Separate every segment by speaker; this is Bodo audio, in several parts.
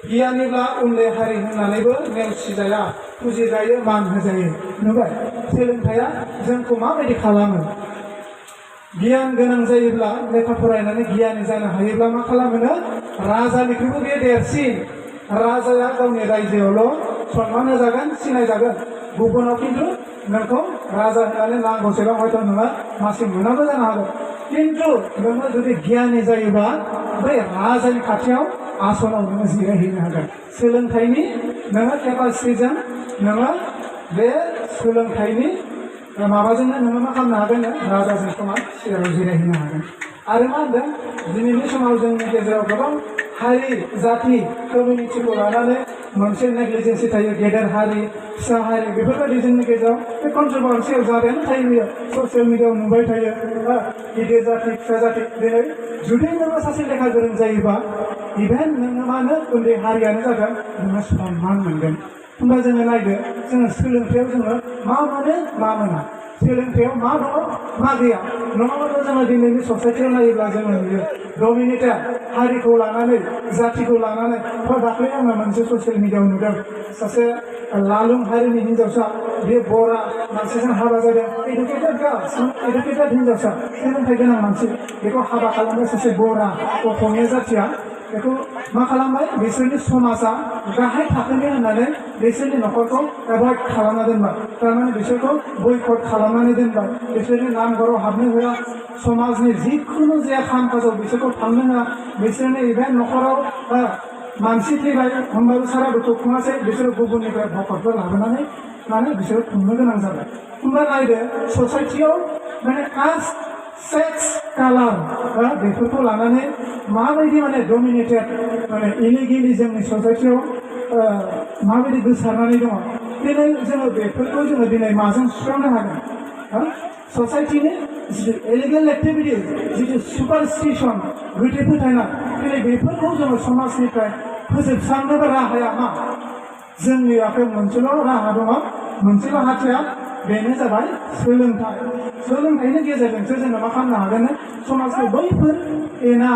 Speaker 1: गियानिब्ला उन्दै हारि होननानैबो नेवसिजाया फुजिजायो मान होजायो नुबाय सोलोंथाइया जोंखौ माबायदि खालामो गियान गोनां जायोब्ला लेखा फरायनानै गियानि जानो हायोब्ला मा खालामोनो राजानिख्रुइबो बे देरसिन राजाया गावनि रायजोआवल' सनमान होजागोन सिनायजागोन गुबुनाव खिन्थु नोंखौ राजा होननानै नांगौसेबां हयथ' नोङो मासि मोनाबो जानो हागौ खिन्थु नोङो जुदि गियानि जायोबा बै राजानि खाथियाव आसनाव नोङो जिरायहैनो हागोन सोलोंथाइनि नोङो केपासिटिजों नोङो बे सोलोंथाइनि माबाजोंनो नोङो मा खालामनो हागोन राजाजों समान सिगाङाव जिरायहैनो हागोन आरो मा होनदों दिनैनि समाव जोंनि गेजेराव गोबां हारि जाति कमिउनिटिखौ लानानै मोनसे नेग्लिजेन्सि थायो गेदेर हारि फिसा हारि बेफोरबायदि जोंनि गेजेराव बे कन्ट्रोभार्सियाव जाबायानो थायो बियो ससियेल मिडियाआव नुबाय थायो गिदिर जाति फिसा जाति दिनै जुदि नोङो सासे लेखा गोरों जायोबा इभेन नोङो मा होनो उन्दै हारियानो जागोन नोङो सनमान मोनगोन होमबा जोङो नायदो जोङो सोलोंथायाव जोङो मा मोनो मा मोना सोलोंथायाव मा दङ मा गैया नङाबाथ' जोङो दिनैनि ससाइटियाव नायोब्ला जोङो नुयो डमिनेटेड हारिखौ लानानै जातिखौ लानानै दाख्लै आङो मोनसे ससियेल मिडियाआव नुदों सासे लालुं हारिनि हिन्जावसा बे बरा मानसिजों हाबा जादों एडुकेटेड गार्ल्स एडुकेटेड हिन्जावसा सोलोंथाइ गोनां मानसि बेखौ हाबा खालामबाय सासे बरा असमिया जातिया बेखौ मा खालामबाय बिसोरनि समाजा गाहाय थाखोनि होननानै बिसोरनि न'खरखौ एभयड खालामना दोनबाय थारमाने बिसोरखौ बयकट खालामनानै दोनबाय बिसोरनि नामघराव हाबनो होआ समाजनि जिखुनु जाया खाम काजाव बिसोरखौ थांनो होआ बिसोरनि इभेन न'खराव मानसि थैबाय होमबाबो सारादुखौ खुङासै बिसोरो गुबुननिफ्राय भकतफोर लाबोनानै माने बिसोरो खुंनो गोनां जाबाय होमबा नायदो ससाइटियाव माने कास्ट सेक्स कालार बेफोरखौ लानानै माबायदि माने डमिनेटेड माने इलिगेलि जोंनि ससाइटियाव माबायदि गोसारनानै दङ दिनै जोङो बेफोरखौ जोङो दिनै माजों सुस्रांनो हागोन ससाइटिनि जितु इलिगेल एक्टिभिटिस जितु सुपारस्टिसन गोथै फोथायनाय दिनै बेफोरखौ जोङो समाजनिफ्राय फोजोबस्रांनोबो राहाया मा जोंनि आखायाव मोनसेल' राहा दङ मोनसेल' हाथियार बेनो जाबाय सोलोंथाइ सोलोंथाइनि गेजेरजोंसो जोङो मा खालामनो हागोन समाजनि बैफोर एना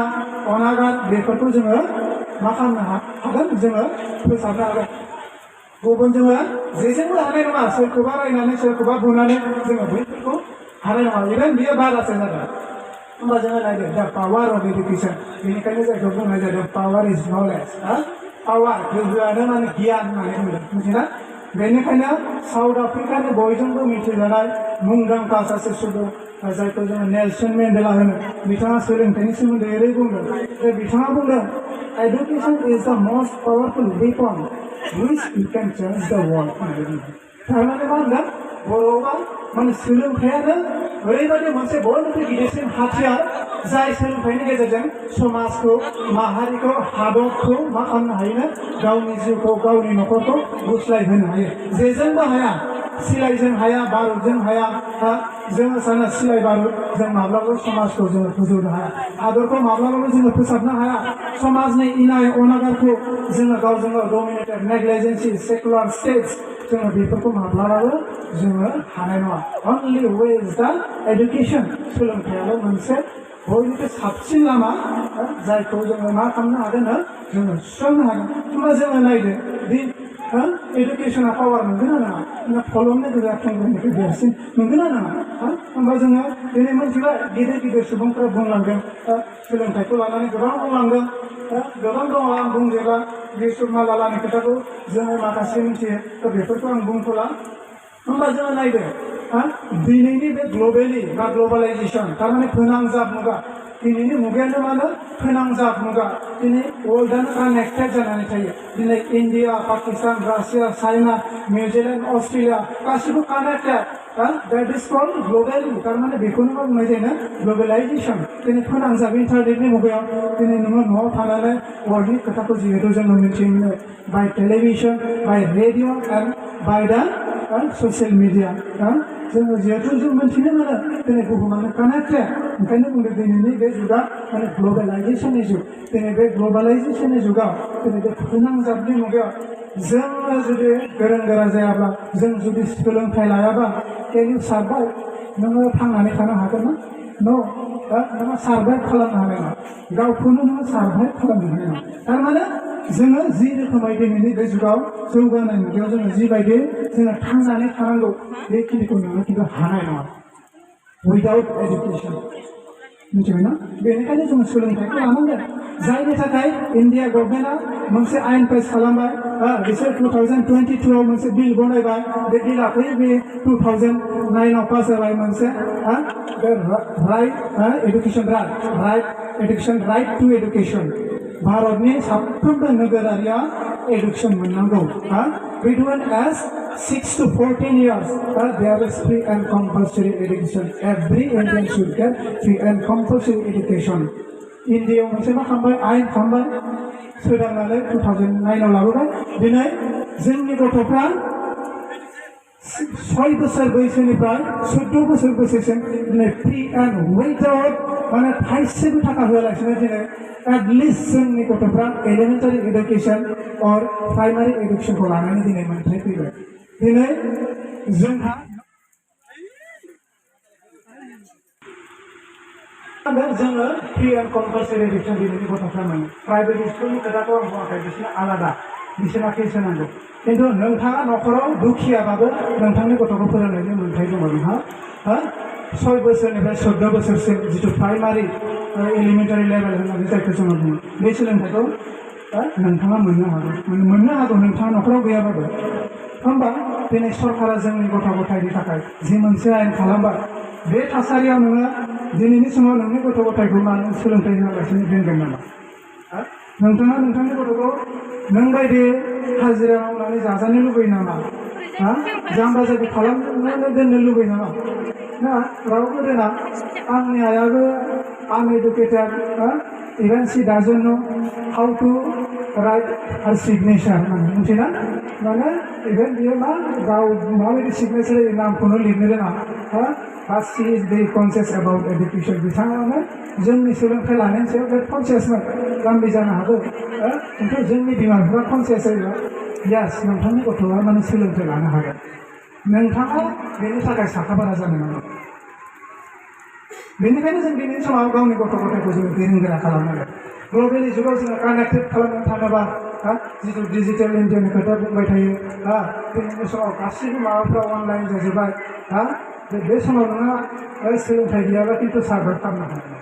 Speaker 1: अनागार बेफोरखौ जोङो मा खालामनो हागोन जोङो फोसाबनो हागोन गुबुन जोङो जेजोंबो हानाय नङा सोरखौबा रायनानै सोरखौबा बुनानै जोङो बैफोरखौ हानाय नङा इभेन बियो बारासो जागोन होमबा जोङो नायदो दा पावार अफ एडुकेसन बेनिखायनो जायखौ बुंनाय जादों पावार इज नलेज पावार गोहोआनो माने गियान होननानै बुंदों मिथिना बेनिखायनो साउथ आफ्रिकानि बयजोंबो मिथिजानाय मुंदांखा सासे सुबुं जायखौ जोङो नेलसन मेन्डेला होनो बिथाङा सोलोंथाइनि सोमोन्दै ओरै बुंदों जे बिथाङा बुंदों एडुकेसन इज द most powerful weapon which you can change the world थारमाने मा होनदों बर'आवबा माने सोलोंथाइयानो ओरैबायदि मोनसे बयनिख्रुइ गिदिरसिन हाथियार जाय सोलोंथाइनि गेजेरजों समाजखौ माहारिखौ हादरखौ मा खालामनो हायो गावनि जिउखौ गावनि न'खरखौ गुस्लायहोनो हायो जेजोंबो हाया सिलाइजों हाया बारुदजों हाया जोङो सानो सिलाइ बारुद जों माब्लाबाबो समाजखौ जोङो फोजौनो हाया हादरखौ माब्लाबाबो जोङो फोसाबनो हाया समाजनि इनाय अनागारखौ जोङो गावजों गाव डमिनेटेड नेग्लिजेन्सि सेकुलार स्टेट्स जोङो बेफोरखौ माब्लाबाबो जोङो हानाय नङा अनलि वे इज दा एडुकेसन सोलोंथाइयाल' मोनसे बयनिख्रुइ साबसिन लामा जायखौ जोङो मा खालामनो हागोन जोङो सुस्रांनो हागोन होमबा जोङो नायदो दि एडुकेसना पावार मोनगोन ना नङा फलमनि गोजा थंगनिफ्राय देरसिन मोनगोन ना नङा होमबा जोङो दिनै मोनथिबाय गिदिर गिदिर सुबुंफोरा बुंलांदों सोलोंथाइखौ लानानै गोबां बुंलांदों गोबां दङ आं बुंजोबा बिशप मालालानि खोथाखौ जोङो माखासे मिथियो बेफोरखौ आं बुंथ'ला होमबा जोङो नायदो दिनैनि बे ग्लबेलि बा ग्लबेलाइजेसन थारमाने फोनांजाब मुगा दिनैनि मुगायानो मा होनो फोनांजाब मुगा दिनै वर्ल्डआनो कानेक्टेड जानानै थायो दिनै India Pakistan Russia China New Zealand Australia गासिबो कानेक्टेड दैट इज कल्ड ग्लबेलि थारमाने बेखौनो मा बुंनाय जायो ग्लबेलाइजेसन दिनै फोनांजाब इन्टारनेटनि मुगायाव दिनै नोङो न'आव थानानै वर्ल्डनि खोथाखौ जिहेतु जोङो मिथिनो बाय टेलिभिजन बाय रेडिअ एन्ड बाय दा ससियेल मिडिया जोङो जिहेतु जों मिथिनो मोनो दिनै बुहुमानो कानेक्टेड ओंखायनो बुंदों दिनैनि बे जुगा माने ग्लबेलाइजेसननि जुग दिनै बे ग्लबेलाइजेसननि जुगाव दिनै बे फोनांजाबनि मुगायाव जोङो जुदि गोरों गोरा जायाब्ला जों जुदि सोलोंथाइ लायाबा केन इउ सार्भाइभ नोङो थांनानै थानो हागोन ना नोङो सार्भाइभ खालामनो हानाय नङा गावखौनो नोङो सार्भाइभ खालामनो हानाय नङा थारमाने जोङो जि रोखोमै दिनैनि बे जुगाव जौगानाय मुगायाव जोङो जिबायदि जोङो थांनानै थानांगौ बेखिनिखौ नोङो खिन्थु हानाय नङा उइदाउट एजुकेसन मिथिबायना बेनिखायनो जोङो सोलोंथाइखौ लानांगोन जायनि थाखाय इन्डिया गभर्नमेन्टआ मोनसे आयेन पास खालामबाय बिसोर 2022आव मोनसे बिल बनायबाय बे बिलआ बे 2009आव पास जाबाय मोनसे राइट टु एडुकेसन भारतनि साफ्रोमबो नोगोरारिया एडुकेसन मोननांगौ between as 6 to 14 years there is free and compulsory education every Indian should get free and compulsory education इन्डियायाव मोनसे मा खालामबाय आयेन खालामबाय सोदांनानै 2009आव लाबोबाय दिनै जोंनि गथ'फ्रा 6 बोसोर बैसोनिफ्राय 14 बोसोर बैसोसिम दिनै फ्रि एन्ड उइदाउट माने थाइसेबो थाखा होआलासिनो दिनै एटलिस्ट जोंनि गथ'फ्रा एलिमेन्टारि एडुकेसन अर प्राइमारि एडुकेसनखौ लानानै दिनै मोनथाय फैबाय दिनै जोंहा जोङो फ्रि एन्ड कम्पालसरि एडुकेसन दिनैनि गथ'फ्रा मोनो प्राइभेट स्कुलनि खोथाखौ आं बुङाखै बिसोरना आलादा बिसोरना फिस होनांगौ खिन्थु नोंथाङा न'खराव दुखियाबाबो नोंथांनि गथ'खौ फोरोंनायनि मोन्थाय दङ नोंहा 6 बोसोरनिफ्राय 14 बोसोरसिम जिथु प्राइमारि एलिमेन्टारि लेभेल होननानै जायखौ जोङो बुङो बे सोलोंथाइखौ नोंथाङा मोननो हागौ नोंथाङा न'खराव गैयाबाबो होमबा दिनै सरकारा जोंनि गथ' गथायनि थाखाय जि मोनसे आयेन खालामबाय बे थासारियाव नोङो दिनैनि समाव नोंनि गथ' गथायखौ मानो सोलोंथाइ होआलासिनो दोनगोन नामा नोंथाङा नोंथांनि गथ'खौ नों बायदि हाजिरा मावनानै जाजानो लुबैयो नामा जाम्बा जाम्बि खालामनानै दोननो लुबैयो नामा ना रावबो दोना आंनि आइयाबो uneducated even she doesn't know how to write her signature मिथिना माने इभेन बियो मा गाव माबायदि सिगनेचार नामखौनो लिरनो रोङा but she is very conscious about education बिथाङानो जोंनि सोलोंथाइ लानायनि सायाव बिराद कनसियासमोन जाम्बि जानो हागौ खिन्थु जोंनि बिमा बिफा कनसियास जायोबा यास नोंथांनि गथ'आ माने सोलोंथाइ लानो हागोन नोंथाङा बेनि थाखाय साखाफारा जानो नांगौ बेनिखायनो जों दिनैनि समाव गावनि गथ' गथायखौ जोङो गोरों गोरा खालामनांगोन ग्लबेलनि जुगाव जोङो कानेक्टेड खालामनो थाङोबा जिथु डिजिटेल इन्डियानि खोथा बुंबाय थायो दिनैनि समाव गासैबो माबाफ्रा अनलाइन जाजोब्बाय बे समाव नोंहा सोलोंथाइ गैयाबा खिन्थु सार्भाइभ खालामनो हानाय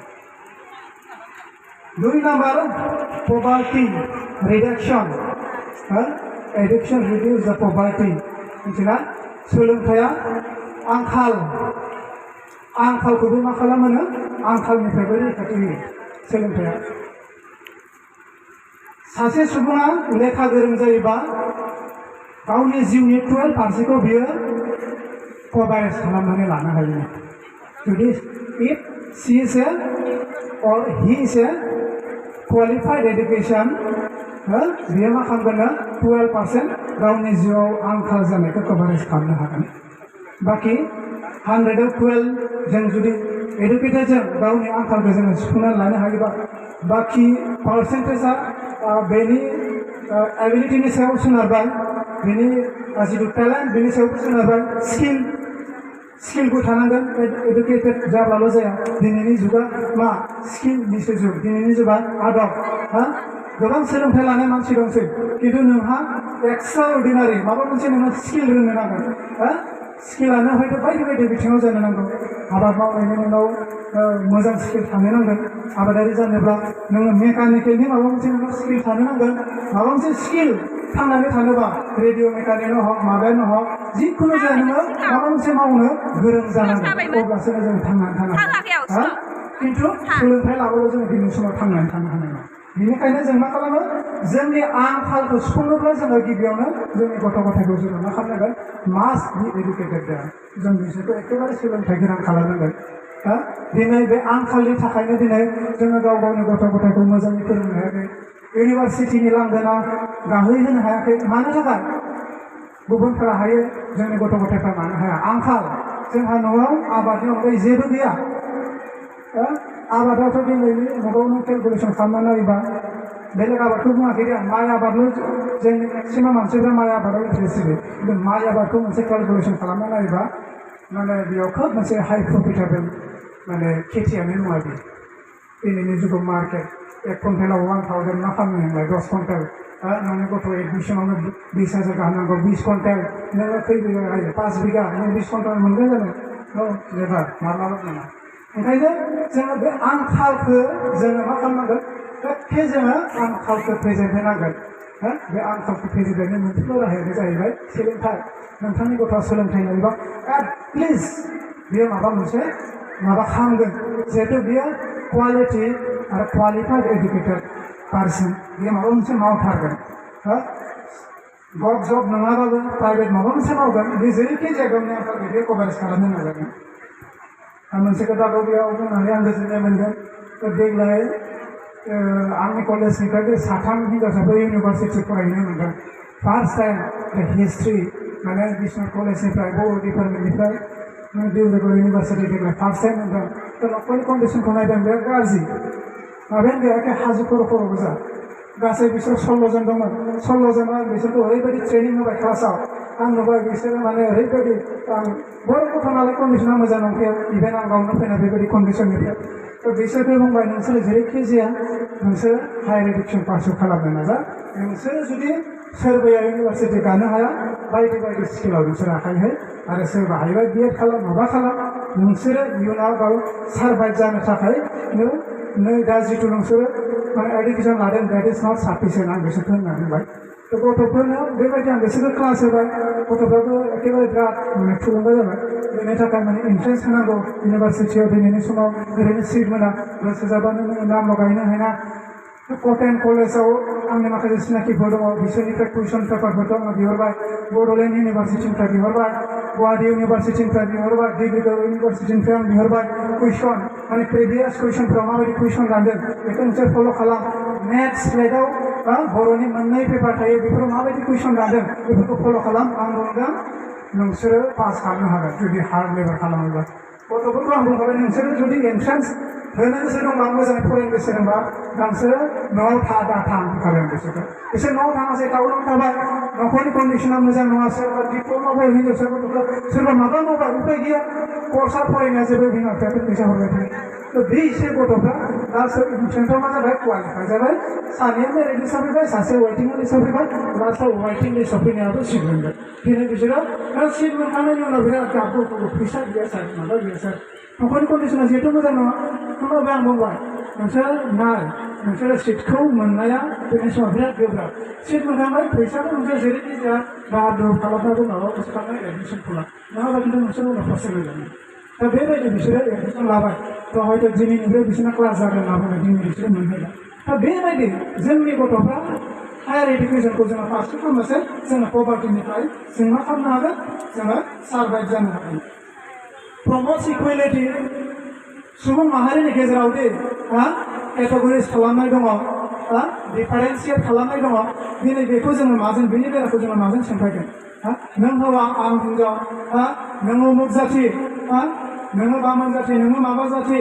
Speaker 1: 2 नाम्बार पभार्टि रिडाक्सन एडुकेसन रिडिउस द पभार्टि मिथिना सोलोंथाइया आंखालखौबो मा खालामो आंखालनिफ्रायबो रैखाथि होयो सोलोंथाइया सासे सुबुङा लेखा गोरों जायोबा गावनि जिउनि 12% बियो कभारेज खालामनानै लानो हायो जुदि if she is a or he is a qualified education बियो मा खालामगोन 12% गावनि जिउआव आंखाल जानायखौ कभारेज खालामनो हागोन बाखि 100आव 12 जों जुदि एडुकेटेडजों गावनि आंखालखौ जोङो सुफुंनानै लानो हायोबा बाखि पार्सेन्टेजआ बेनि एबिलिटिनि सायाव सोनारबाय बेनि जिथु टेलेन्ट बेनि सायाव सोनारबाय स्किलबो थानांगोन एडुकेटेड जाब्लाल' जाया दिनैनि जुगा मा स्किलनिसो जुग दिनैनि जुगा आदब गोबां सोलोंथाइ लानाय मानसि दंसै खिन्थु नोंहा एक्सट्रा अर्डिनारि माबा मोनसे नोङो स्किल रोंनो नांगोन स्किलानो हयथ' बायदि बायदि बिथिङाव जानो नांगौ आबाद मावनायनि उनाव मोजां स्किल थानो नांगोन आबादारि जानोब्ला नोङो मेकानिकेलनि माबा मोनसे नोङो स्किल थानो नांगोन माबा मोनसे स्किल थांनानै थानोबा रेडिअ' मेकानिकनो हक माबायानो हक जिखुनु जाया नोङो माबा मोनसे मावनो गोरों जानांगोन अब्लासो जों थांनानै थानो हागोन खिन्थु सोलोंथाइ लाबाल' जोङो दिनैनि समाव थांनानै थानो हानाय नङा बेनिखायनो जों मा खालामो जोंनि आंखालखौ सुफुंनोब्ला जोङो गिबियावनो जोंनि गथ' गथायखौ जोङो मा खालामनांगोन मास्ट बि एडुकेटेड जों बिसोरखौ एखेबारे सोलोंथाइ गोनां खालामनांगोन दिनै बे आंखालनि थाखायनो दिनै जोङो गाव गावनि गथ' गथायखौ मोजाङै फोरोंनो हायाखै इउनिभार्सिटिनि लांगोना गाहैहोनो हायाखै मानो थाखाय गुबुनफोरा हायो जोंनि गथ' गथायफ्रा मानो हाया आंखाल जोंहा न'आव आबादनि अनगायै जेबो गैया आबादाथ' दिनैनि मुगावनो केलकुलेसन खालामना नायोबा बेलेग आबादखौ बुङाखै दे माइ आबादल' जोंनि मेक्सिमाम मानसिफ्रा माइ आबादाव इन्टारेस्ट होयो खिन्थु माइ आबादखौ मोनसे केलकुलेसन खालामना नायोबा माने बेयाव खोब मोनसे हाई प्रफिटेबल माने खेथियानो नङा बे दिनैनि जुगाव मार्केट 1 कुइन्टेलाव 1000 मा खालामनो होनलाय 10 कुइन्टेल नोंनि गथ' एडमिसनावनो 20,000 गाहाम नांगौ 20 कुइन्टेल नोङो खै बिगा गायो 5 बिगा नों 20 कुइन्टेल मोनगोन जानो नेभार माब्लाबा नङा ओंखायनो जोङो बे आंखालखौ जोङो मा खालामनांगोन एखे जोङो आंखालखौ फेजेनहोनांगोन बे आंखालखौ फेजेननायनि मोनसेल' राहायानो जाहैबाय सोलोंथाइ नोंथांनि गथ'आ सोलोंथाइ लायोबा एटलिस्ट बेयो माबा मोनसे माबा खालामगोन जिहेतु बेयो क्वालिटि आरो क्वालिफाइड एडुकेटेड पार्सन बेयो माबा मोनसे मावथारगोन गभ जब नङाबाबो प्राइभेट माबा मोनसे मावगोन बे जेरैखि जाया गावनि आंखालखौ बे कभारेज खालामनो नाजागोन मोनसे खोथाखौ बेयाव बुंनानै आं गोजोननाय मोनगोन देग्लाय आंनि कलेजनिफ्राय बे 3 हिनजावसाफोर इउनिभार्सिटि फरायनो मोनदों फार्स्ट टाइम हिस्ट्रि माने बिश्वनाथ कलेजनिफ्राय बर' डिपार्टमेन्टनिफ्राय डिब्रुगड़ इउनिभार्सिटि देग्लाय फार्स्ट टाइम मोनदों न'खरनि कन्डिसनखौ नायदों बिराद गाज्रि माबायानो गैयाखै हाजो खर' गोजा गासै बिसोर 16 जन दंमोन 16 जना बिसोरखौ ओरैबायदि ट्रेनिं होबाय क्लासाव आं नुबाय बिसोरो माने ओरैबायदि आं बर' गथ' नालाय कन्डिसना मोजां नंखाया इभेन आं गावनो फैनाय बेबायदि कन्डिसननिफ्राय बिसोरखौ बुंबाय नोंसोरो जेरैखि जाया नोंसोर हायार इडुकेसन पार्सुट खालामनो नाजा नोंसोरो जुदि सोरबाया इउनिभार्सिटि गानो हाया बायदि बायदि स्किलाव नोंसोर आखाइ हो आरो सोरबा हायोबा बिएड खालाम माबा खालाम नोंसोरो इयुनाव गाव सारभाइभ जानो थाखाय नै दा जिथु नोंसोरो माने इडुकेसन लादों द्याट इज नट साफिसियेन्ट आं बिसोरखौ होनना बुंबाय गथ'फोरनो बेबायदि आं बिसोरखौ क्लास होबाय गथ'फ्राबो एखेबारे बिराद माने थुलुंगा जाबाय बेनि थाखाय माने इन्ट्रेन्स होनांगौ इउनिभार्सिटियाव दिनैनि समाव ओरैनो सिट मोना गोसो जाबानो नोङो नाम लगायनो हाया कटन कलेजाव आंनि माखासे सिनाकिफोर दङ बिसोरनिफ्राय कुइसन पेपारफोरखौ आङो बिहरबाय बड'लेण्ड इउनिभार्सिटिनिफ्राय बिहरबाय गुवाहाटी इउनिभार्सिटिनिफ्राय बिहरबाय डिब्रुगड़ इउनिभार्सिटिनिफ्राय आं बिहरबाय कुइसन माने प्रिभियास कुइसनफ्राव माबायदि कुइसन लांदों बेखौ नोंसोर फल' खालाम नेक्स्ट स्लाइडआव बर'नि मोननै पेपार थायो बेफोराव माबायदि कुइसन लांदों बेफोरखौ फल' खालाम आं बुंदों नोंसोरो पास खालामनो हागोन जुदि हार्ड लेभार खालामोब्ला गथ'फोरखौ आं बुंखाबाय नोंसोरो जुदि एन्ट्रेन्स होनो गोसो दंबा मोजाङै फरायनो गोसो दंबा नोंसोरो न'आव थां होखाबाय आं बिसोर न'आव थाङासै टाउनाव थाबाय न'खरनि कन्डिसना मोजां नङा सोरबा डिप्ल'मा फरायो हिनजावसा गथ'फ्रा सोरबा माबा मावबाय उपाय गैया कर्सआ फरायनाया जेबो बिमा बिफायाथ' फैसा हरबाय थायो बे एसे गथ'फ्रा दा सेन्टाराव मा जाबाय क्वालिफाइ जाबाय सानैया मेरिट लिस्ट सफैबाय सासे वेटिं लिस्ट सफैबाय लास्टआव वेटिं लिस्ट सफैनायाबो सिट मोनबाय दिनै बिसोरो सिट मोनखांनायनि उनाव बिराद गाबो फैसा गैया सार माबा गैया सार न'खरनि कन्डिसना जिहेथु मोजां नङा होमबाबो आं बुंबाय नोंसोर नाय नोंसोरो सिटखौ मोननाया दिनै समाव बिराद गोब्राब सिट मोनखांबाय फैसाखौ नोंसोर जेरैखि जाया दाहार खालामनाबो माबा मोनसे खालामनाय एडमिसनखौ ला नङाबा खिन्थु नोंसोर उनाव फार्स्ट जागोन दा बेबायदि बिसोरो एडमिसन लाबाय थ' हयथ' दिनैनिफ्राय बिसोरना क्लास जागोन लाबोनाय दिनै बिसोरो मोनहैला दा बेबायदि जोंनि गथ'फ्रा हायार इडुकेसनखौ जोङो पार्सुट खालामनोसै जोङो पभार्टिनिफ्राय जों मा खालामनो हागोन जोङो सारभाइभ जानो हागोन प्रमट्स इकुवेलिटि सुबुं माहारिनि गेजेराव दि केटेगरिज खालामनाय दङ डिफारेन्सियेट खालामनाय दङ दिनै बेखौ जोङो माजों बेनि बेलाखौ जोङो माजों सोंफायगोन नों हौवा आं हिन्जाव नों उमुक जाथि नोङो बामोन जाथि नोङो माबा जाथि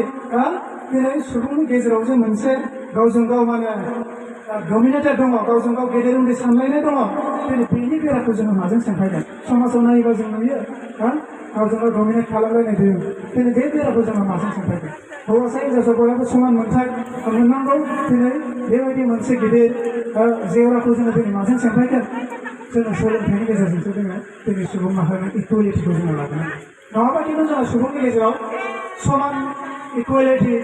Speaker 1: दिनै सुबुंनि गेजेराव जे मोनसे गावजों गाव माने डमिनेटेड दङ गावजों गाव गेदेर उन्दै सानलायनाय दङ दिनै बेनि बेलाखौ जोङो माजों सोंफायगोन समाजाव नायोबा जों नुयो गावजों गाव डमिनेट खालामलायनाय दङ दिनै बे बेलाखौ जोङो माजों सोंफायगोन हौवासा हिन्जावसा बयहाबो समान मोनथाय मोननांगौ दिनै बेबायदि मोनसे गिदिर जेवराखौ जोङो दिनै माजों सोंफायगोन जोङो सोलोंथाइनि गेजेरजोंसो जोङो दिनै सुबुं माहारिनि इकुवेलिटिखौ जोङो लाबोनांगोन नङाबा खिन्थु जोङो सुबुंनि गेजेराव समान इकुवेलिटि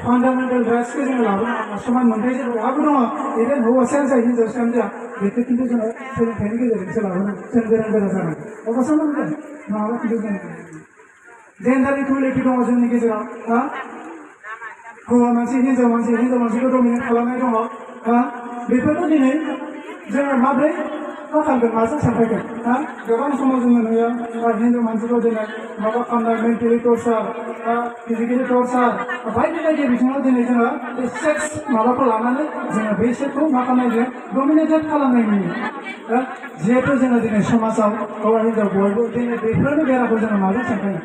Speaker 1: फान्डामेन्टेल राइट्सखौ जोङो लाबोनो हागोन समान मोनथाय जों बयहाबो दङ इभेन हौवासायानो जा हिन्जावसायानो जा बेखौ खिन्थु जोङो सोलोंथाइनि गेजेरजोंसो लाबोनांगोन जों गोरों गोरा जानांगोन अब्लासो मोनगोन नङाबा खिन्थु जों जेन्डार इकुवेलिटि दङ जोंनि गेजेराव हौवा मानसि हिन्जाव मानसिखौ डमिनेट खालामनाय दङ बेफोरखौ दिनै जोङो माब्रै मा खालामगोन माजों सानफायगोन गोबां समाव जोङो नुयो हिन्जाव मानसिखौ दिनै माबा खालामनाय मेन्टेलि टर्चार फिजिकेलि टर्चार बायदि बायदि बिथिङाव दिनै जोङो बे सेक्स माबाखौ लानानै जोङो बेसोरखौ मा खालामनाय जों डमिनेटेड खालामनाय नुयो जिहेथु जोङो दिनै समाजाव हौवा हिन्जाव बयबो दिनै बेफोरनि बेराखौ जोङो माजों सानफायगोन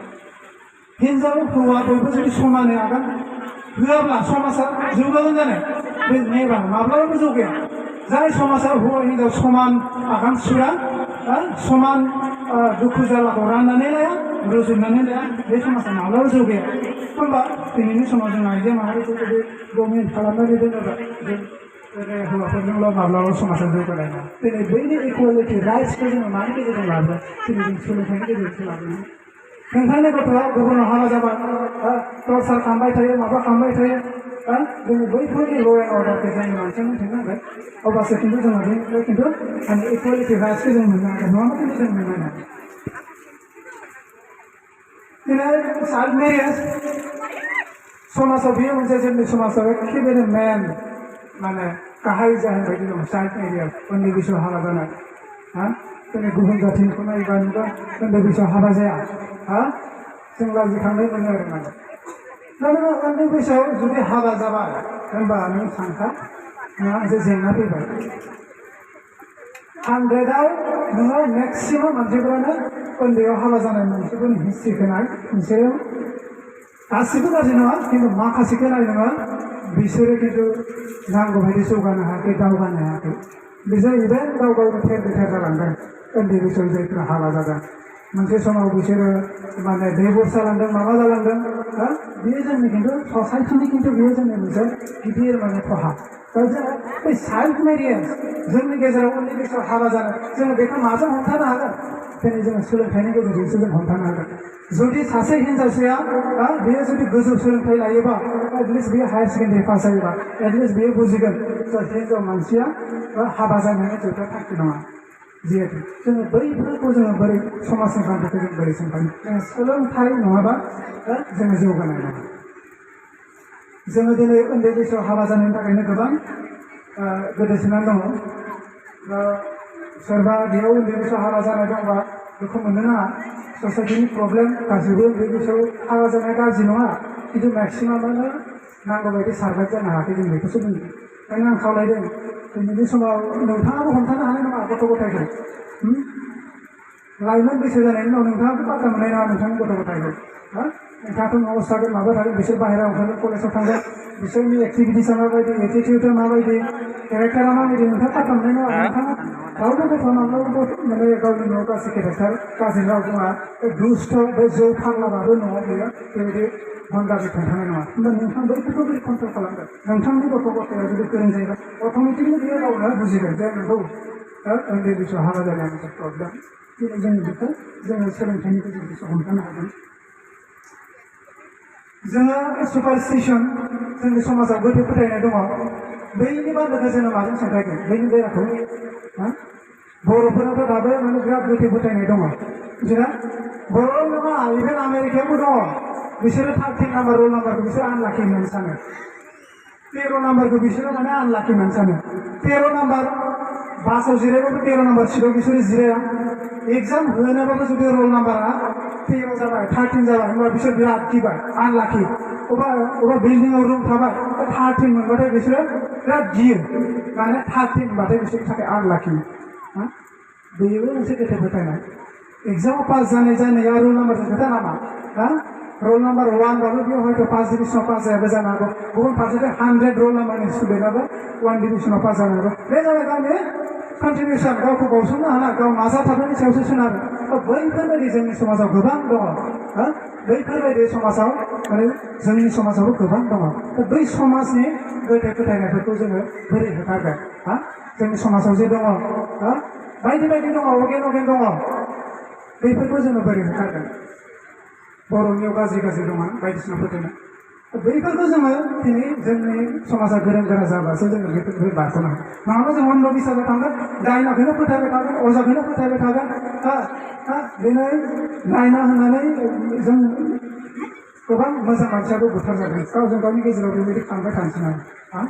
Speaker 1: हिन्जाव हौवा बयबो जुदि समानै आगान होआब्ला समाजा जौगागोन जानो बे नेबार माब्लाबाबो जौगाया जाय समाजाव हौवा हिन्जाव समान आगान सुरा समान दुखु जारलाखौ राननानै लाया रुजुननानै लाया बे समाजा माब्लाबा जौगाया होमबा दिनैनि समाव जों आइजो माहारिखौ जुदि डमिनेट खालामनानै दोनोब्ला जों हौवाफोरजोंल' माब्लाबा समाजा जौगानाय दिनै बैनि इकुवेलिटि राइट्सखौ जोङो मानि गेजेरजों लाबोदों दिनै जों सोलोंथाइनि गेजेरजों लाबोदों नोंथांनि गथ'आ गुबुनाव हाबा जाबाय टर्चार खालामबाय थायो माबा खालामबाय थायो दिनै बैफोरनि ल' एन्ड अर्डारखौ जोंनि मानसिया मिथिनांगोन अब्लासो खिन्थु जोङो बेनिफ्राय खिन्थु माने इकुवेलिटि राइट्सखौ जों मोननो हागोन नङाबा खिन्थु जों मोननो हाया दिनै चाइल्ड मेरिज समाजाव बेयो मोनसे जोंनि समाजाव एखेबारे मेन माने गाहाय जाहोन बायदि दं चाइल्ड मेरिज उन्दै बैसोआव हाबा जानाय दिनै गुबुन जाथिनिखौ नायोबा नुबा उन्दै बैसोआव हाबा जाया जों लाजिखांनाय मोनो आरो माने दा नोङो उन्दै बैसोआव जुदि हाबा जाबाय होनबा नों सानखा नोंहा मोनसे जेंना फैबाय 100आव नोङो मेक्सिमाम मानसिफोरानो उन्दैयाव हाबा जानाय मानसिफोरनि हिस्ट्रिखौ नाय बिसोरो गासिबो गाज्रि नङा खिन्थु माखासेखौ नाय नङा बिसोरो खिन्थु नांगौ बायदि जौगानो हायाखै दावगानो हायाखै बिसोर इभेन गाव गावनो थेर बेथेर जालांदों उन्दै बैसोआव जायफ्रा हाबा जादों मोनसे समाव बिसोरो माने डिभर्स जालांदों माबा जालांदों बेयो जोंनि खिन्थु ससाइटिनि खिन्थु बेयो जोंनि मोनसे गिदिर माने खहा दा जोङो बै चाइल्ड मेरिज जोंनि गेजेराव उन्दै बैसोआव हाबा जानाय जोङो बेखौ माजों हमथानो हागोन दिनै जोङो सोलोंथाइनि गेजेरजोंसो जों हमथानो हागोन जुदि सासे हिनजावसाया बेयो जुदि गोजौ सोलोंथाइ लायोबा एटलिस्ट बेयो हायार सेकेन्डारि पास जायोबा एटलिस्ट बेयो बुजिगोन हिनजाव मानसिया हाबा जानायनि जोबथा थांखि नङा जिहेतु जोङो बैफोरखौ जोङो बोरै समाजनि बान्थाखौ जों बोरै सोंखाङो जोङो सोलोंथाइ नङाबा जोङो जौगानाय नङा जोङो दिनै उन्दै बैसोआव हाबा जानायनि थाखायनो गोबां गोदोसोनानै दङ सोरबा बेयाव उन्दै बैसोआव हाबा जानाय दंबा बेखौ मोननो नाङा ससाइटिनि प्रब्लेम गासैबो उन्दै बैसोआव हाबा जानाया गाज्रि नङा खिन्थु मेक्सिमामानो नांगौ बायदि सार्भाइभ जानो हायाखै जों बेखौसो बुंदों ओंखायनो आं खावलायदों दिनैनि समाव नोंथाङाबो हमथानो हानाय नङा गथ' गथायखौ लाइमोन बैसो जानायनि उनाव नोंथाङाबो बादा मोननाय नङा नोंथांनि गथ' गथायखौ नोंथाङाथ' न'आव थागोन माबा थागोन बिसोर बाहेरायाव ओंखारगोन कलेजाव थांगोन बिसोरनि एक्टिभिटिसा माबायदि एटिटिउडा माबायदि केरेक्टारा माबायदि नोंथाङा बादा मोननाय नङा नोंथाङा रावबो गथ' माब्लाबा माने गावनि न'आव गाज्रि केरेक्टार गाज्रि राव बुङा दुस्ट बे जौ फाग्लाबाबो न'आव गैया बेबायदि भण्डारि खोन्थानाय नङा होमबा नोंथां बैफोरखौ बोरै कन्ट्रल खालामगोन नोंथांनि गथ' गथाया जुदि गोरों जायोबा अट'मेटिकलि बेयो गावनो बुजिगोन जे नोंगौ उन्दै बैसोआव हाबा जानाया मोनसे प्रब्लेम दिनै जों बेखौ जोङो सोलोंथाइनि गेजेरजोंसो हमथानो हागोन जोङो सुपारस्टिसन जोंनि समाजाव गोथौ फोथायनाय दङ बैनि बाथ्राखौ जोङो माजों सानरायगोन बैनि बेराखौ बर'फोराथ' दाबो माने बिराद गोथौ फोथायनाय दङ मिथिना बर' नङा इभेन आमेरिकायावबो दङ बिसोरो 13 नाम्बार रल नाम्बारखौ बिसोर आनलाखि होननानै सानो 13 नाम्बारखौ बिसोरो माने आनलाखि होननानै सानो 13 नाम्बार बासाव जिरायबाबो 13 नाम्बार सिटआव बिसोरो जिराया एग्जाम होनोबाबो जुदि रल नाम्बारा 13 जाबाय 13 जाबाय होनबा बिसोर बिराद गिबाय आनलाखि अबा बिल्डिंआव रुम थाबाय 13 मोनबाथाय बिसोरो बिराद गियो माने 13 होनबाथाय बिसोरनि थाखाय आनलाखि बेबो मोनसे गोथौ फोथायनाय एग्जामाव पास जानाया रल नाम्बारजों खोथा नामा रल नाम्बार 1 बाबो बेयाव हयथ' 5 डिभिजनाव पास जायाबो जानो हागौ गुबुन फारसेथिं 100 रल नाम्बारनि स्टुडेन्टआबो 1 डिभिजनाव पास जानो हागौ बे जाबाय गावनि कन्ट्रिबिउसन गावखौ बावसोमनो हानाय गाव नाजाथाबनायनि सायावसो सोनारो बैफोरबायदि जोंनि समाजाव गोबां दङ बैफोरबायदि समाजाव माने जोंनि समाजावबो गोबां दङ बै समाजनि गोथौ फोथायनायफोरखौ जोङो बोरै होखारगोन जोंनि समाजाव जे दङ बायदि बायदि दङ अगेन दङ बैफोरखौ जोङो बोरै होखारगोन बर'नियाव गाज्रि दङ बायदिसिना फोथायनाय बैफोरखौ जोङो दिनै जोंनि समाजा गोरों गोरा जाबासो जोङो बेफोरखौ बारग'नो हागोन नङाबा जों अन्ध बिसाजाव थांगोन दायनाखौनो फोथायबाय थागोन अजाखौनो फोथायबाय थागोन दिनै दायना होननानै जों गोबां मोजां मानसियाबो बुथार जादों गावजों गावनि गेजेराव बेबायदि खालामबाय थानोसै ना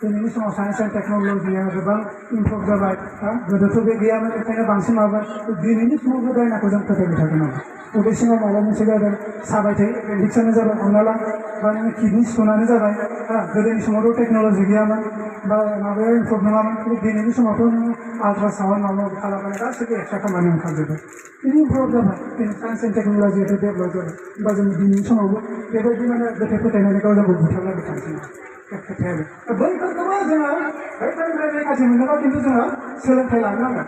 Speaker 1: दिनैनि समाव साइन्स एन्ड टेक्न'लजिया गोबां इमप्रुभ जाबाय गोदोथ' बे गैयामोन बेखायनो बांसिन माबाय दिनैनि समावबो दायनाखौ जों फोथायबाय थागोन आरो उदै सिङाव माबा मोनसे जादों साबाय थायो एपेन्डिक्सआनो जाबाय हमना ला बा नोङो किडनि स्ट'नानो जाबाय गोदोनि समावथ' टेक्न'लजि गैयामोन बा माबाया इमप्रुभ नङामोन खिन्थु दिनैनि समावथ' नोङो आल्ट्रासाउन्ड माबा खालामनानै गासैबो एक्सट्रा खामानि ओंखारजोबबाय बिदि इमप्रुभ जाबाय दिनै साइन्स एन्ड टेक्न'लजियाथ' डेभेलप जाबाय होमबा जों दिनैनि समावबो बेबायदि माने गोथौ फोथायनानै गाव जोंखौ बुथारलायबाय थानोसै खोथायाबो बैफोरखौबो जोङो बैफोरनिफ्राय रैखाथि मोननोबा खिन्थु जोङो सोलोंथाइ लानो नांगोन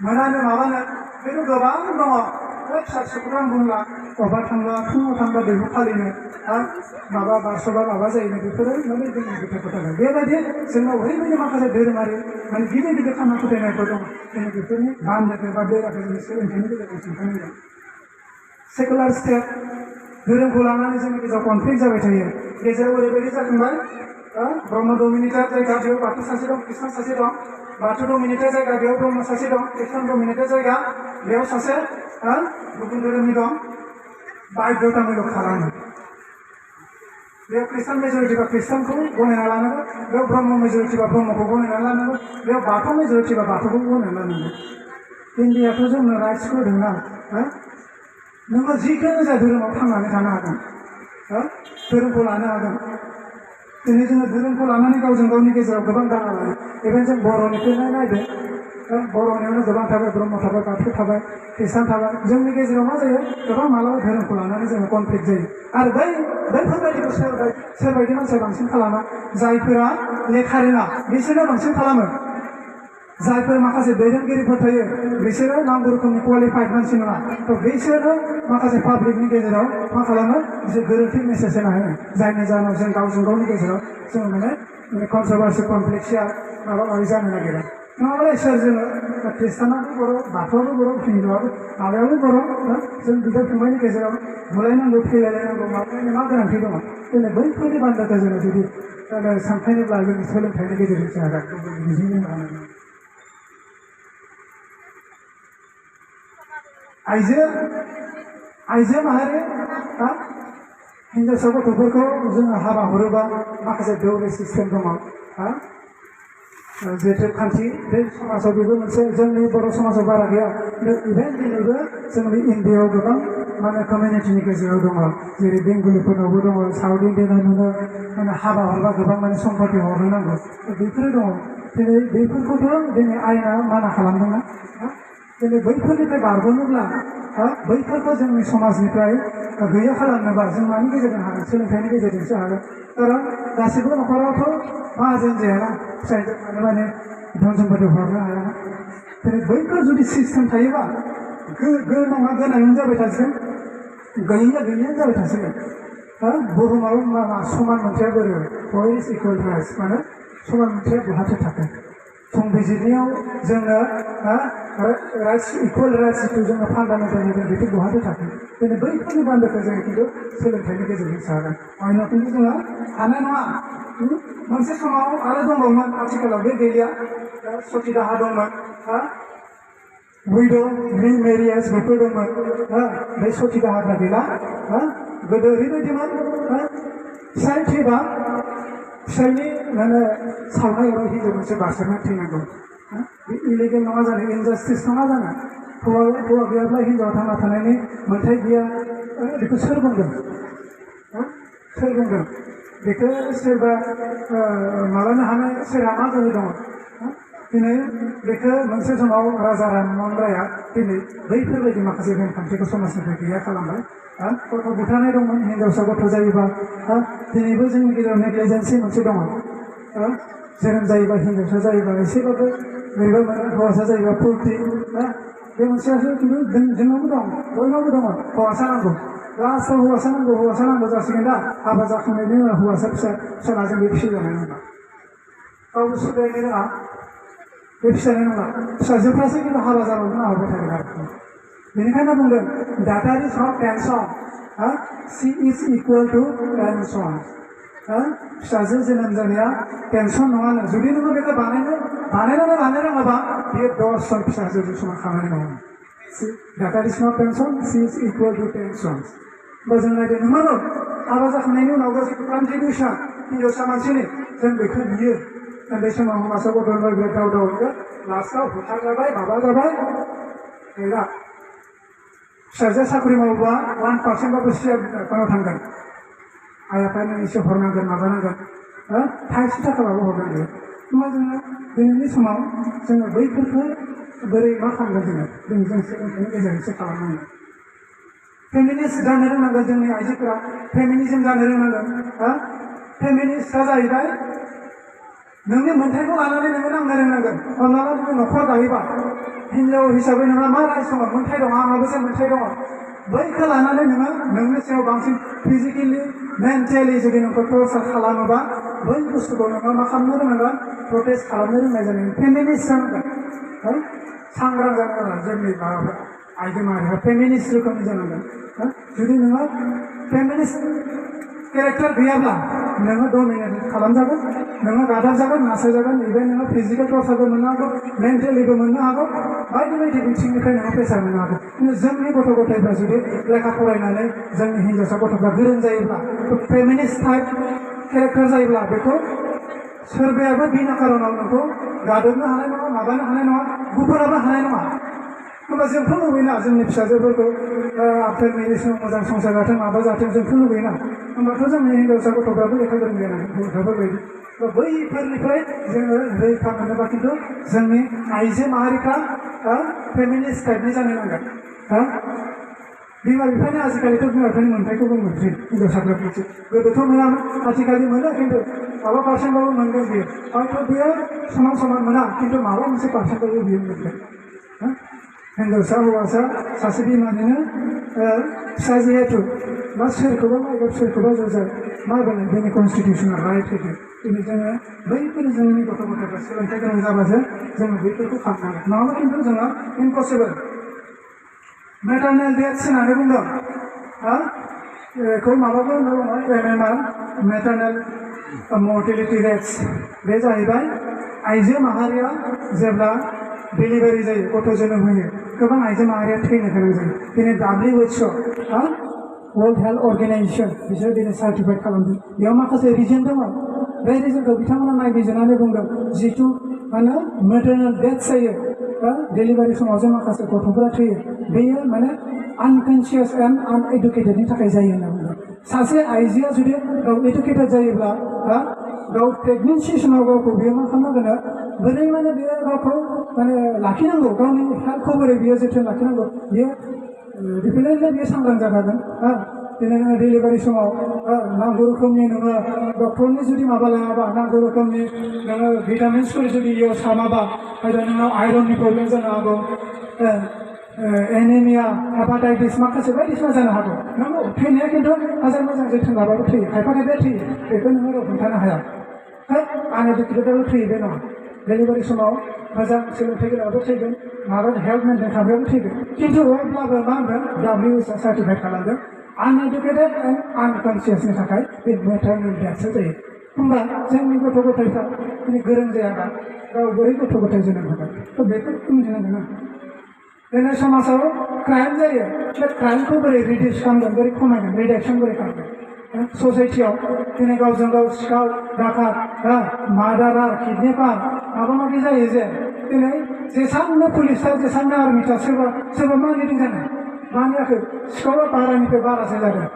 Speaker 1: मोनानो माबानो खिन्थु गोबां दङ फिसा फिसौखौ आं बुंला बबा थांब्ला फुङाव थांब्ला दैखौ फालिनो माबा बारस'बा माबा जायोनो बेफोरो माने जोंनि गोथौ फोथायनाय बेबायदि जोंनाव ओरैबायदि माखासे धोरोमारि माने गिदिर गिदिर खाना फोथायनायफोर दं जोङो बेफोरनि बान्दोखौ बा बेराखौ जोंनि सोलोंथाइनि गेजेरजों सुंथानांगोन सेकुलार स्टेट धोरोमखौ लानानै जोंनि गेजेराव कनफ्लिक्ट जाबाय थायो गेजेराव ओरैबायदि जाखांबाय ब्रह्म डमिनेटेड जायगा बेयाव बाथौ सासे दं ख्रिस्टान सासे दं बाथौ डमिनेटेड जायगा बेयाव ब्रह्म सासे दं ख्रिस्टान डमिनेटेड जायगा बेयाव सासे गुबुन धोरोमनि दं बाध्यतामूलक खालामो बेयाव ख्रिस्टान मेजरिटि बा ख्रिस्टानखौ गनायना लानांगौ बेयाव ब्रह्म मेजरिटि बा ब्रह्मखौ गनायना लानांगौ बेयाव बाथौ मेजरिटि बा बाथौखौ गनायना लानांगौ इन्डियाथ' जोंनो राइट्सखौ होदों ना नोङो जिखुनु जाय धोरोमाव थांनानै थानो हागोन धोरोमखौ लानो हागोन दिनै जोङो धोरोमखौ लानानै गावजों गावनि गेजेराव गोबां दाङा लायो एबेन जों बर'निखौनो नायदो बर'नियावनो गोबां थाबाय ब्रह्म थाबाय बाथौ थाबाय ख्रिस्टान थाबाय जोंनि गेजेराव मा जायो गोबां मालाबा धोरोमखौ लानानै जोङो कनफ्लिक्ट जायो आरो बैफोरबायदिखौ सोरबायदि मानसिया बांसिन खालामा जायफोरा लेखा रोङा बिसोरो बांसिन खालामो जायफोर माखासे दैदेनगिरिफोर थायो बिसोरो नांगौ रोखोमनि क्वालिफाइड मानसि नङा थ' बिसोरो माखासे पाब्लिकनि गेजेराव मा खालामो बिसोर गोरोन्थि मेसेज होना होयो जायनि जाहोनाव जों गावजों गावनि गेजेराव जों माने कन्ट्रभार्सि कनफ्लिक्टसिया माबा माबि जानो नागिरो नङाब्ला सोर जोङो ख्रिस्टानाबो बर' बाथौआबो बर' हिन्दुआबो माबायाबो बर' जों बिदा फंबायनि गेजेराव बुलायनांगौ फैलायलायनांगौ माबायनो मा गोनांथि दङ दिनै बैफोरनि बान्दोखौ जोङो जुदि सानखायोब्ला जोंनि सोलोंथाइनि गेजेरजों जोंहा मिजिं हानाय आइजो माहारि हिन्जावसा गथ'फोरखौ जोङो हाबा हरोबा माखासे दौरि सिस्टेम दङ जोथोब खान्थि बे समाजाव बेबो मोनसे जोंनि बर' समाजाव बारा गैया इभेन दिनैबो जोंनि इण्डियायाव गोबां माने कमिउनिटिनि गेजेराव दङ जेरै बेंगलिफोरनावबो दङ साउथ इण्डियानाव नुनो माने हाबा हरबा गोबां माने सम्पति हरनो नांगौ बेफोरो दङ दिनै बेफोरखौथ' दिनै आयेना माना खालामदोंना दिनै बैफोरनिफ्राय बारग'नोब्ला बैफोरखौ जोंनि समाजनिफ्राय गैया खालामनोबा जों मानि गेजेरजों हागोन सोलोंथाइनि गेजेरजोंसो हागोन खारन गासैबो न'खरावथ' माहाजोन जायाना फिसाइजों माने धन सम्पति हरनो हायाना दिनै बैफोर जुदि सिस्टेम थायोबा नङा गोनाङानो जाबाय थासिगोन गैयैयानो जाबाय थासिगोन बुहुमाव मा समान मोनथाया बोरो बयस इकुवेल राइट्स माने समान मोनथाया बहाथो थाखो संबिजिरनायाव जोङो राइट्स इकुवेल राइट्स जिथु जोङो फान्डामेन्टेल बेखौ बहाथो थाखो दिनै बैफोरनि बान्दोखौ जोङो खिन्थु सोलोंथाइनि गेजेरजोंसो हागोन मानोना खिन्थु जोङो हानाय नङा मोनसे समाव आरो दंबावोमोन आथिखालाव बे गैलिया सती दाहा दंमोन उइद' रिमेरियेज बेफोर दंमोन बे सती दाहाफ्रा गैला गोदो ओरैबायदिमोन फिसाइ थैबा फिसाइनि माने सावनायाव हिन्जाव मोनसे बारसोमना थैनांगौ बे इलिगेल नङा जानो इनजास्टिस नङा जानो हौवा गैयाब्ला हिन्जावा थांना थानायनि मोन्थाय गैया बेखौ सोर बुंदों बेखौ सोरबा माबानो हानाय सोरहा मा गोहो दङ दिनै बेखौ मोनसे समाव राजा राममोहन रायआ दिनै बैफोरबायदि माखासे नेमखान्थिखौ समाजनिफ्राय गैया खालामबाय गथ' बुथारनाय दंमोन हिन्जावसा गथ' जायोबा दिनैबो जोंनि गेजेराव नेग्लिजेन्सि मोनसे दङ जोनोम जायोबा हिन्जावसा जायोबा एसेबाबो बोरैबा मोनो हौवासा जायोबा फुर्ति बे मोनसेयासो खिन्थु जोंनावबो दं बयनावबो दङ हौवासा नांगौ लास्टआव हौवासा नांगौ जासिगोन दा हाबा जाखांनायनि उनाव हौवासा फिसालाजों बे फिसिजानाय नङा गावबो सुद्रायनो रोङा बे फिसानाय नङा फिसाजोफ्रासो खिन्थु हाबा जाबाबो हाबाय थागोन आरो बेनिखायनो बुंदों data is not tension C is equal to tension फिसाजो जोनोम जानाया टेनसन नङानो जुदि नोङो बेखौ बानायनानै लानो रोङाबा बेयो 10 जन फिसाजोजों समान खामानि मावो data is not tension C is equal to tension होमबा जों नायदो नंगौ हाबा जाखांनायनि उनाव गासैबो कन्ट्रिबिउसन हिन्जावसा मानसिनि जों बेखौ नुयो उन्दै समाव हौवासा गथ'निफ्राय बिराद दाव लास्टआव बुथार जाबाय माबा जाबाय गैला फिसाजोआ साख्रि मावोबा 1% सियार बिफानाव थांगोन आइ आफानो एसे हरनांगोन माबानांगोन थाइसे थाखाबाबो हरनांगोन होमबा जोङो दिनैनि समाव जोङो बैफोरखौ बोरै मा खालामगोन जों सोलोंथाइनि गेजेरजोंसो खालामनांगोन फेमिनिस्ट जानो रोंनांगोन जोंनि आइजोफोरा फेमिनिजम जानो रोंनांगोन फेमिनिस्टआ जाहैबाय नोंनि मोन्थायखौ लानानै नोङो नांनो रोंनांगोन हमना ला नोङो न'खर दायोबा हिनजाव हिसाबै नोंहा मा राइट्स दङ मोन्थाय दङ आंहाबो जे मोन्थाय दङ बैखौ लानानै नोङो नोंनि सायाव बांसिन फिजिकेलि मेन्टेलि जुदि नोंखौ टर्चार खालामोबा बै बुस्थुखौ नोङो मा खालामनो रोंनांगोन प्रटेस्ट खालामनो रोंनाय जानांगोन फेमिनिस्ट जानांगोन सांग्रां जानांगोन जोंनि माबाफ्रा आइजो माहारिया फेमिनिस्ट रोखोमनि जानांगोन जुदि नोङो फेमिनिस्ट केरेक्टार गैयाब्ला नोङो डमिनेट खालामजागोन नोङो गादबजागोन नासयजागोन इभेन नोङो फिजिकेल टर्चारबो मोननो हागौ मेन्टेलिबो मोननो हागौ बायदि बायदि बिथिंनिफ्राय नोङो प्रेसार मोननो हागौ खिन्थु जोंनि गथ' गथायफ्रा जुदि लेखा फरायनानै जोंनि हिन्जावसा गथ'फ्रा गोरों जायोब्ला फेमिनिस्ट टाइप केरेक्टार जायोब्ला बेखौ सोरबायाबो बिना कारनाव नोंखौ गादबनो हानाय नङा माबानो हानाय नङा गुबुनाबो हानाय नङा होमबा जोंथ' लुबैना जोंनि फिसाजोफोरखौ आफटार मेरिजआव मोजां संसार जाथों माबा जाथों जोंथ' लुबैना होमबाथ' जोंनि हिन्जावसा गथ'फ्राबो लेखा गोरों जानांगोन गथ'फोरबायदि बैफोरनिफ्राय जोङो रैखा मोनोबा खिन्थु जोंनि आइजो माहारिफ्रा फेमिनिस्ट टाइपनि जानो नांगोन बिमा बिफानि आजिखालिथ' बिमा बिफानि मोन्थायखौबो मोनफिन हिन्जावसाफ्रा बिदि गोदोथ' मोनामोन आथिखालि मोनो खिन्थु माबा पार्सेन्टबाबो मोनगोन बियो हयथ' बियो समान समान मोना खिन्थु माबा मोनसे पार्सेन्टबाबो बियो मोनगोन हिन्जावसा हौवासा सासे बिमानिनो फिसा जिहेतु बा सोरखौबा नायगोन सोरखौबा जुजाय माबोरै बेनि कनस्टिटिउसनाल राइट होदो दिनै जोङो बैफोर जोंनि गथ' गथायफ्रा सोलोंथाइ गोनां जाबासो जोङो बैफोरखौ खालामनांगोन नङाबा खिन्थु जोङो इम्पसिबोल मेटारनेल डेथ्स होननानै बुंदों बेखौ माबाबो दङ MMR मेटारनेल मर्टेलिटि रेट्स बे जाहैबाय आइजो माहारिया जेब्ला डेलिभारि जायो गथ' जोनोम होयो गोबां आइजो माहारिया थैनो गोनां जायो दिनै WHO वर्ल्ड हेल्थ अर्गेनाइजेसन बिसोर दिनै सार्टिफाइड खालामदों बेयाव माखासे रिजन दङ बे रिजनखौ बिथांमोना नायबिजिरनानै बुंदों जिथु माने मेटारनेल डेथ जायो डेलिभारि समाव जे माखासे गथ'फोरा थैयो बेयो माने आनकनसियास एन्ड आनएडुकेटेडनि थाखाय जायो होनना बुंदों सासे आइजोआ जुदि गाव एडुकेटेड जायोब्ला गाव प्रेगनेन्सि समाव गावखौ बियो मा खालामनांगोन बोरै माने बियो गावखौ माने लाखिनांगौ गावनि हेल्थखौ बोरै बियो जोथोन लाखिनांगौ बियो डिफिनेटलि बियो सांग्रां जाखागोन दिनै नोङो डेलिभारि समाव नांगौ रोखोमनि नोङो डक्टरनि जुदि माबा लायाबा नांगौ रोखोमनि नोङो भिटामिन्सफोर जुदि इयाव सामाबा हयथ' नोंनाव आयरननि प्रब्लेम जानो हागौ एनिमिया हेपाटाइटिस माखासे बायदिसिना जानो हागौ नंगौ थैनाया खिन्थु हाजार मोजां जोथोन लाबाबो थैयो खायफा खायफाया थैयो बेखौ नोङो राव हमथानो हाया आनएडुकेटेडआबो थैयो बे नङा डेलिभारि समाव मोजां सोलोंथाइ गोनांआबो थैगोन माबा हेल्थ मेन्टेन खालामनायाबो थैगोन खिन्थु अब्लाबो मा होनदों WHO सार्टिफाइड खालामदों आनएडुकेटेड एन्ड आनकनसियासनि थाखाय बे मेटारनेल डेथ्सआ जायो होमबा जोंनि गथ' गथायफ्रा गोरों जायाबा गाव बोरै गथ' गथाय जोनोम होगोन बेखौ बुंथिनांगोन दिनै समाजाव क्राइम जायो बे क्राइमखौ बोरै रिडिउस खालामगोन बोरै खमायगोन रिडाक्सन बोरै खालामगोन ससाइटियाव दिनै गावजों गाव सिखाव डाकात मार्डारार किडनेपार माबा माबि जायो जे दिनै जेसांनो पुलिसआ जेसांनो आर्मिफ्रा सोरबा मा लिडिं जानो मानियाखै सिखावा बारानिफ्राय बारासो जादों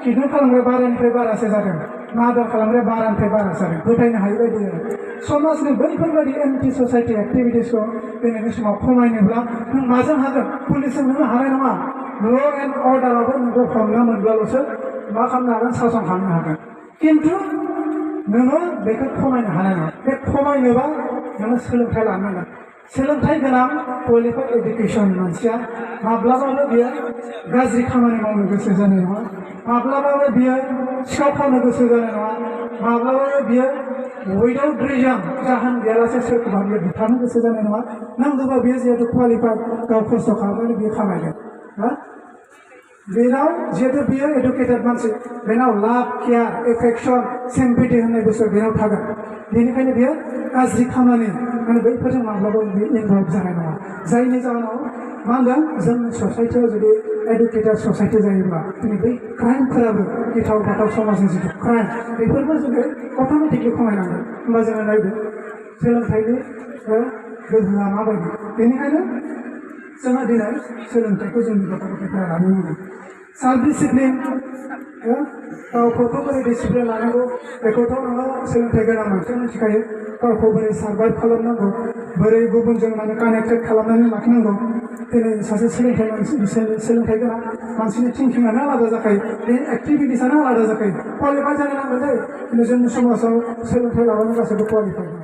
Speaker 1: किडनेप खालामग्रा बारानिफ्राय बारासो जादों मार्डार खालामग्रा बारानिफ्राय बारासो जादों फोथायनो हायै बायदि जादों समाजनि बैफोरबायदि एन्टि ससाइटि एक्टिभिटिसखौ दिनैनि समाव खमायनोब्ला नों माजों हागोन पुलिसजों नोङो हानाय नङा ल' एन्ड अर्डारावबो नोंखौ हमनो मोनब्लाल'सो मा खालामनो हागोन सासन खालामनो हागोन खिन्थु नोङो बेखौ खमायनो हानाय नङा बे खमायनोबा नोङो सोलोंथाइ लानांगोन सोलोंथाइ गोनां क्वालिफाइड एडुकेसन मानसिया माब्लाबाबो बियो गाज्रि खामानि मावनो गोसो जानाय नङा माब्लाबाबो बियो सिखाव खावनो गोसो जानाय नङा माब्लाबाबो बियो उइदाउट रिजन जाहोन गैयालासे सोरखौबा बियो बुथारनो गोसो जानाय नङा नांगौबा बियो जिहेतु क्वालिफाइड गाव खस्थ' खालामनानै बियो खामायगोन बेनाव जिहेतु बियो एडुकेटेड मानसि बेनाव लाभ केयार एफेक्सन सिम्पेथि होननाय बुस्थु बेनाव थागोन बेनिखायनो बियो गाज्रि खामानि माने बैफोरजों माब्लाबाबो बियो इनभल्भ जानाय नङा जायनि जाहोनाव मा होनदों जोंनि ससाइटियाव जुदि एडुकेटेड ससाइटि जायोब्ला दिनै बै क्राइमफोराबो गिथाव बाथाव समाजनि जिथु क्राइम बेफोरबो जोङो अट'मेटिकलि खमायनांगोन होमबा जोङो नायदो सोलोंथाइनि गोहोआ माबायदि बेनिखायनो जोंहा दिनै सोलोंथाइखौ जोंनि गथ' गथायफोरा लानो नांगोन सेल्फ डिसिप्लिन गावखौथ' बोरै डिसिप्लिन लानांगौ बेखौथ' नोङो सोलोंथाइ गोनां मानसिया मिथिखायो गावखौ बोरै सार्भाइभ खालामनांगौ बोरै गुबुनजों माने कानेक्टेड खालामनानै लाखिनांगौ दिनै सासे सोलोंथाइ गोनां मानसिनि थिंकिंआनो आलादा जाखायो बे एक्टिभिटिसआनो आलादा जाखायो क्वालिफाइड जानो नांगोन जायो दिनै जोंनि समाजाव सोलोंथाइ लाबानो गासैबो क्वालिफाइड